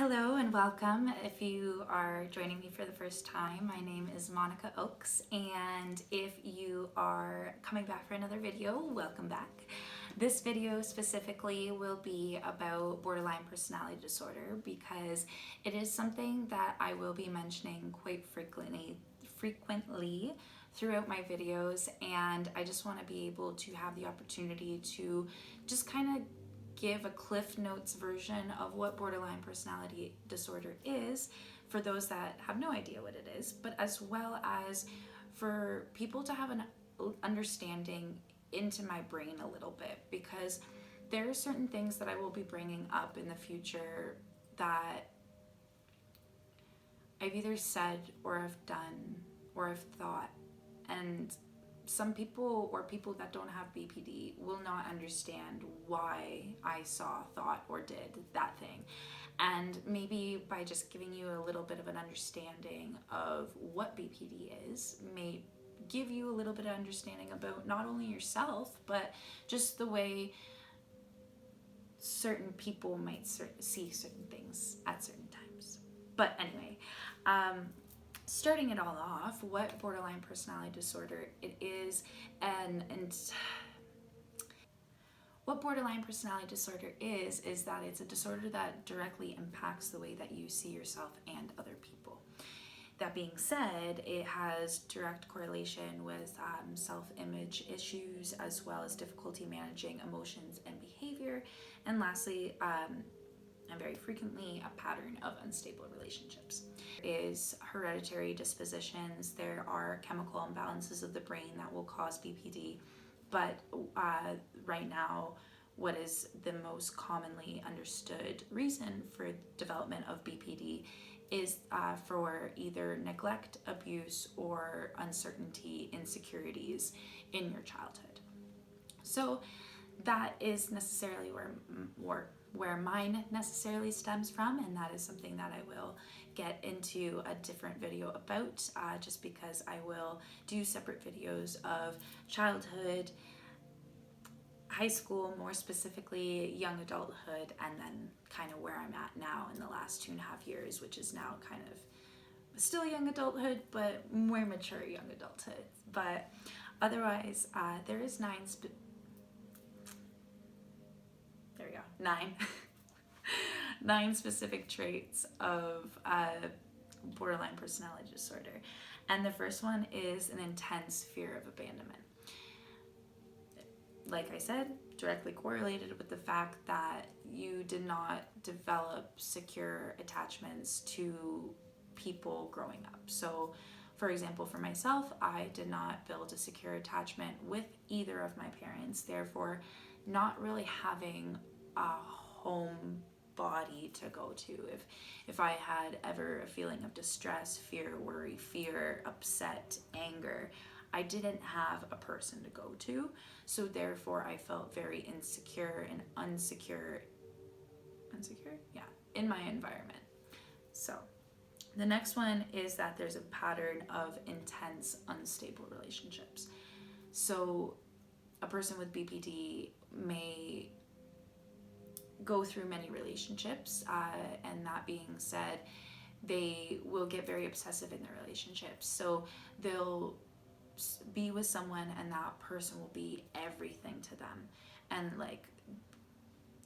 Hello and welcome. If you are joining me for the first time, my name is Monica Oakes, and if you are coming back for another video, welcome back. This video specifically will be about borderline personality disorder because it is something that I will be mentioning quite frequently throughout my videos, and I just want to be able to have the opportunity to just kind of give a Cliff Notes version of what borderline personality disorder is for those that have no idea what it is, but as well as for people to have an understanding into my brain a little bit, because there are certain things that I will be bringing up in the future that I've either said or have done or have thought, and some people or people that don't have BPD will not understand why I saw, thought, or did that thing. And maybe by just giving you a little bit of an understanding of what BPD is may give you a little bit of understanding about not only yourself, but just the way certain people might see certain things at certain times. But anyway, starting it all off, what borderline personality disorder it is, and what borderline personality disorder is that it's a disorder that directly impacts the way that you see yourself and other people. That being said, it has direct correlation with self-image issues, as well as difficulty managing emotions and behavior, and lastly, and very frequently, a pattern of unstable relationships. Is hereditary dispositions. There are chemical imbalances of the brain that will cause BPD, but right now, what is the most commonly understood reason for development of BPD is for either neglect, abuse, or uncertainty, insecurities in your childhood. So that is necessarily where mine necessarily stems from, and that is something that I will get into a different video about, just because I will do separate videos of childhood, high school, more specifically young adulthood, and then kind of where I'm at now in the last 2.5 years, which is now kind of still young adulthood, but more mature young adulthood. But otherwise, there is nine nine specific traits of borderline personality disorder. And the first one is an intense fear of abandonment. Like I said, directly correlated with the fact that you did not develop secure attachments to people growing up. So, for example, for myself, I did not build a secure attachment with either of my parents, therefore not really having a home body to go to. If I had ever a feeling of distress, fear, worry, fear, upset, anger, I didn't have a person to go to, so therefore I felt very insecure and unsecure in my environment. So the next one is that there's a pattern of intense unstable relationships. So a person with BPD may go through many relationships, and that being said, they will get very obsessive in their relationships. So they'll be with someone and that person will be everything to them, and like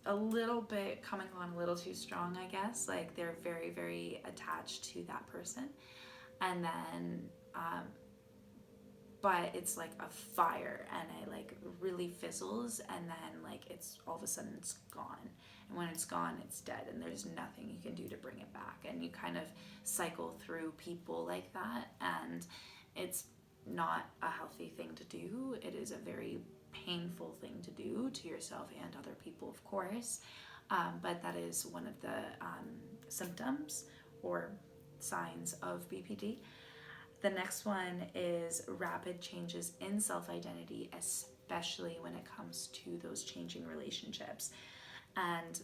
a little bit coming on a little too strong, I guess. Like they're very, very attached to that person, and then but it's like a fire, and it like really fizzles, and then like it's all of a sudden it's gone, and when it's gone it's dead, and there's nothing you can do to bring it back. And you kind of cycle through people like that, and it's not a healthy thing to do. It is a very painful thing to do to yourself and other people, of course, but that is one of the symptoms or signs of BPD. The next one is rapid changes in self-identity, especially when it comes to those changing relationships. And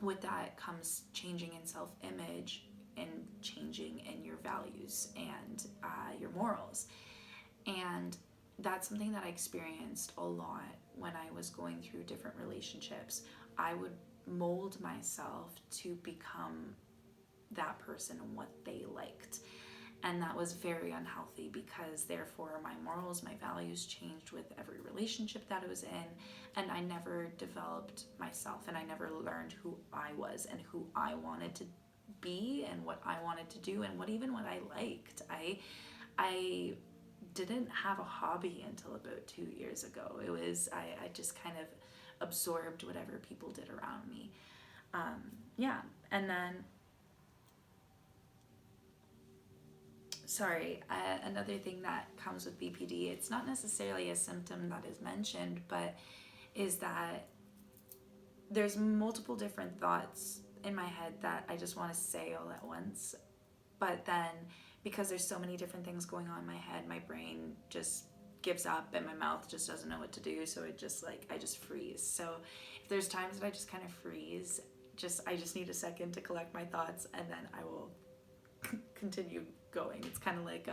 with that comes changing in self-image and changing in your values and your morals. And that's something that I experienced a lot when I was going through different relationships. I would mold myself to become that person and what they liked. And that was very unhealthy, because therefore my morals, my values changed with every relationship that I was in, and I never developed myself, and I never learned who I was and who I wanted to be and what I wanted to do and what I liked. I didn't have a hobby until about 2 years ago. It was, I just kind of absorbed whatever people did around me. Yeah, and then another thing that comes with BPD, it's not necessarily a symptom that is mentioned, but is that there's multiple different thoughts in my head that I just want to say all at once. But then, because there's so many different things going on in my head, my brain just gives up and my mouth just doesn't know what to do. So it just I just freeze. So if there's times that I just kind of freeze, I just need a second to collect my thoughts, and then I will continue going. It's kind of like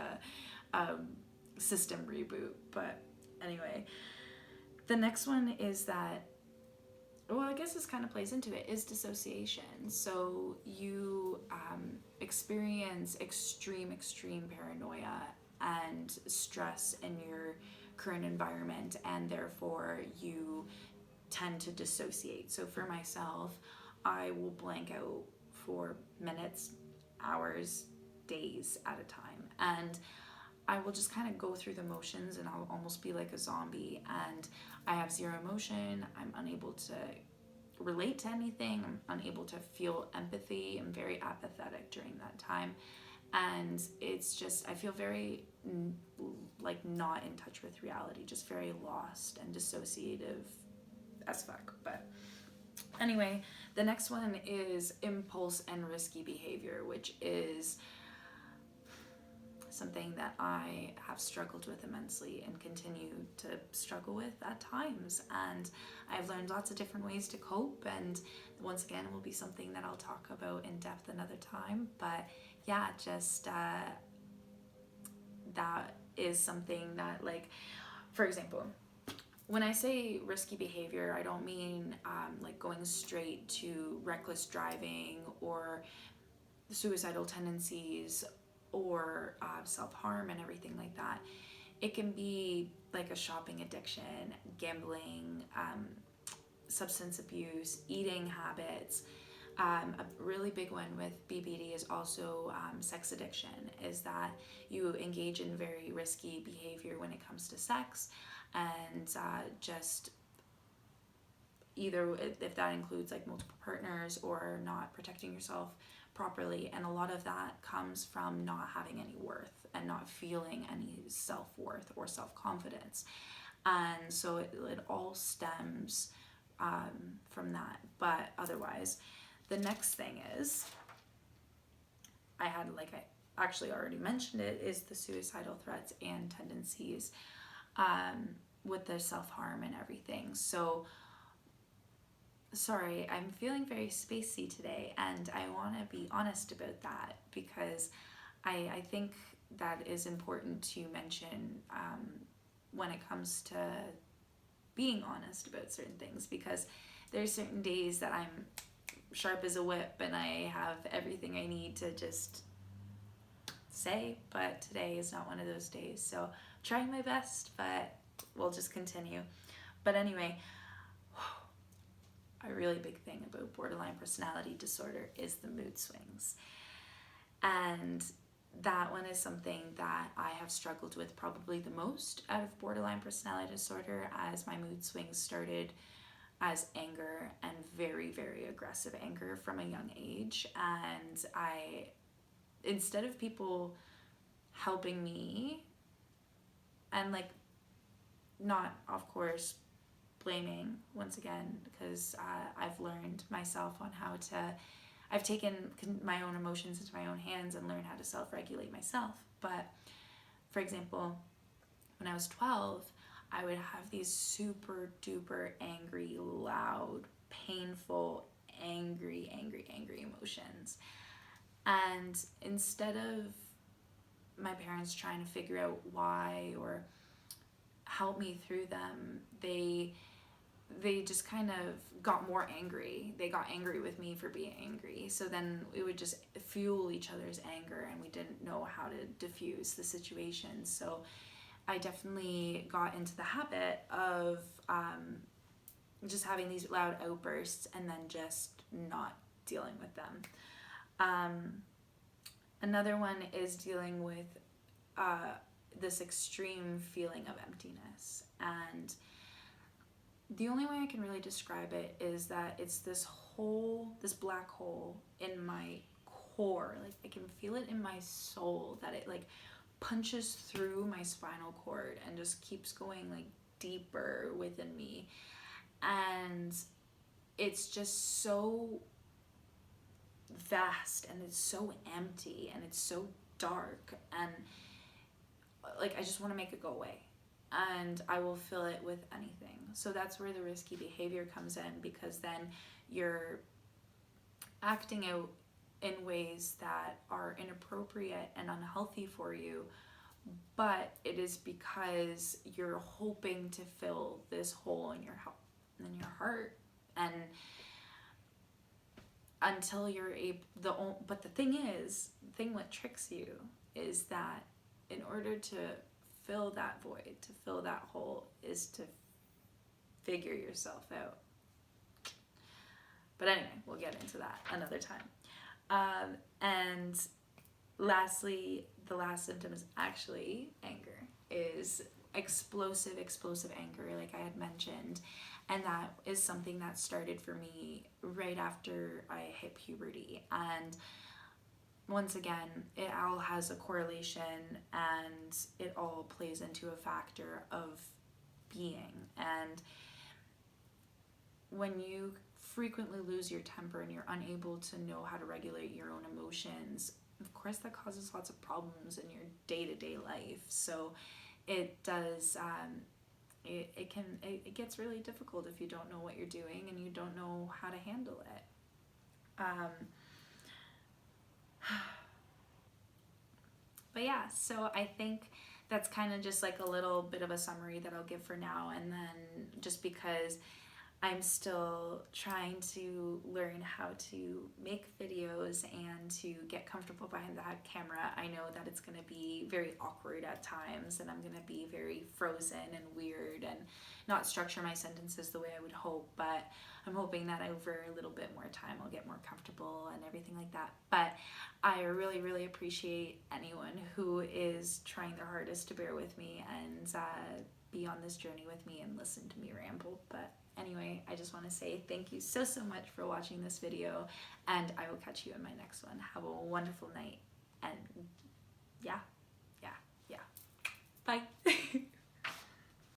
a system reboot. But anyway, the next one is that, well, I guess this kind of plays into it, is dissociation. So you experience extreme paranoia and stress in your current environment, and therefore you tend to dissociate. So for myself, I will blank out for minutes, hours, days at a time, and I will just kind of go through the motions, and I'll almost be like a zombie, and I have zero emotion. I'm unable to relate to anything. I'm unable to feel empathy. I'm very apathetic during that time, and it's just, I feel very not in touch with reality, just very lost and dissociative as fuck. But anyway, the next one is impulse and risky behavior, which is something that I have struggled with immensely and continue to struggle with at times. And I've learned lots of different ways to cope, and once again, it will be something that I'll talk about in depth another time. But yeah, just that is something that, for example, when I say risky behavior, I don't mean going straight to reckless driving or suicidal tendencies or self-harm and everything like that. It can be like a shopping addiction, gambling, substance abuse, eating habits. A really big one with BPD is also sex addiction, is that you engage in very risky behavior when it comes to sex, and just either if that includes multiple partners or not protecting yourself properly. And a lot of that comes from not having any worth and not feeling any self-worth or self-confidence. And so it all stems from that. But otherwise, the next thing is, I actually already mentioned it, is the suicidal threats and tendencies with the self-harm and everything. So sorry, I'm feeling very spacey today, and I want to be honest about that, because I think that is important to mention when it comes to being honest about certain things, because there's certain days that I'm sharp as a whip and I have everything I need to just say, but today is not one of those days. So trying my best, but we'll just continue. But anyway, a really big thing about borderline personality disorder is the mood swings. And that one is something that I have struggled with probably the most out of borderline personality disorder, as my mood swings started as anger, and very, very aggressive anger from a young age. And instead of people helping me, and not, of course, blaming once again, because I've learned myself on how to, I've taken my own emotions into my own hands and learned how to self-regulate myself. But for example, when I was 12, I would have these super duper angry, loud, painful, angry emotions. And instead of my parents trying to figure out why or help me through them, they they just kind of got more angry. They got angry with me for being angry. So then we would just fuel each other's anger, and we didn't know how to diffuse the situation. So I definitely got into the habit of just having these loud outbursts and then just not dealing with them. Another one is dealing with this extreme feeling of emptiness. And the only way I can really describe it is that it's this black hole in my core. Like, I can feel it in my soul, that it like punches through my spinal cord and just keeps going like deeper within me. And it's just so vast, and it's so empty, and it's so dark, and like I just want to make it go away, and I will fill it with anything. So that's where the risky behavior comes in, because then you're acting out in ways that are inappropriate and unhealthy for you, but it is because you're hoping to fill this hole in your heart. And until you're able, but the thing what tricks you is that in order to fill that void, to fill that hole, is to figure yourself out. But anyway, we'll get into that another time. And lastly, the last symptom is actually anger, is explosive anger, like I had mentioned. And that is something that started for me right after I hit puberty. And once again, it all has a correlation, and it all plays into a factor of being. And when you frequently lose your temper and you're unable to know how to regulate your own emotions, of course that causes lots of problems in your day-to-day life. So it does, it gets really difficult if you don't know what you're doing and you don't know how to handle it. But yeah, so I think that's kind of just like a little bit of a summary that I'll give for now. And then just because I'm still trying to learn how to make videos and to get comfortable behind that camera, I know that it's going to be very awkward at times, and I'm going to be very frozen and weird and not structure my sentences the way I would hope, but I'm hoping that over a little bit more time I'll get more comfortable and everything like that. But I really, really appreciate anyone who is trying their hardest to bear with me and be on this journey with me and listen to me ramble. But anyway, I just want to say thank you so much for watching this video, and I will catch you in my next one. Have a wonderful night, and yeah.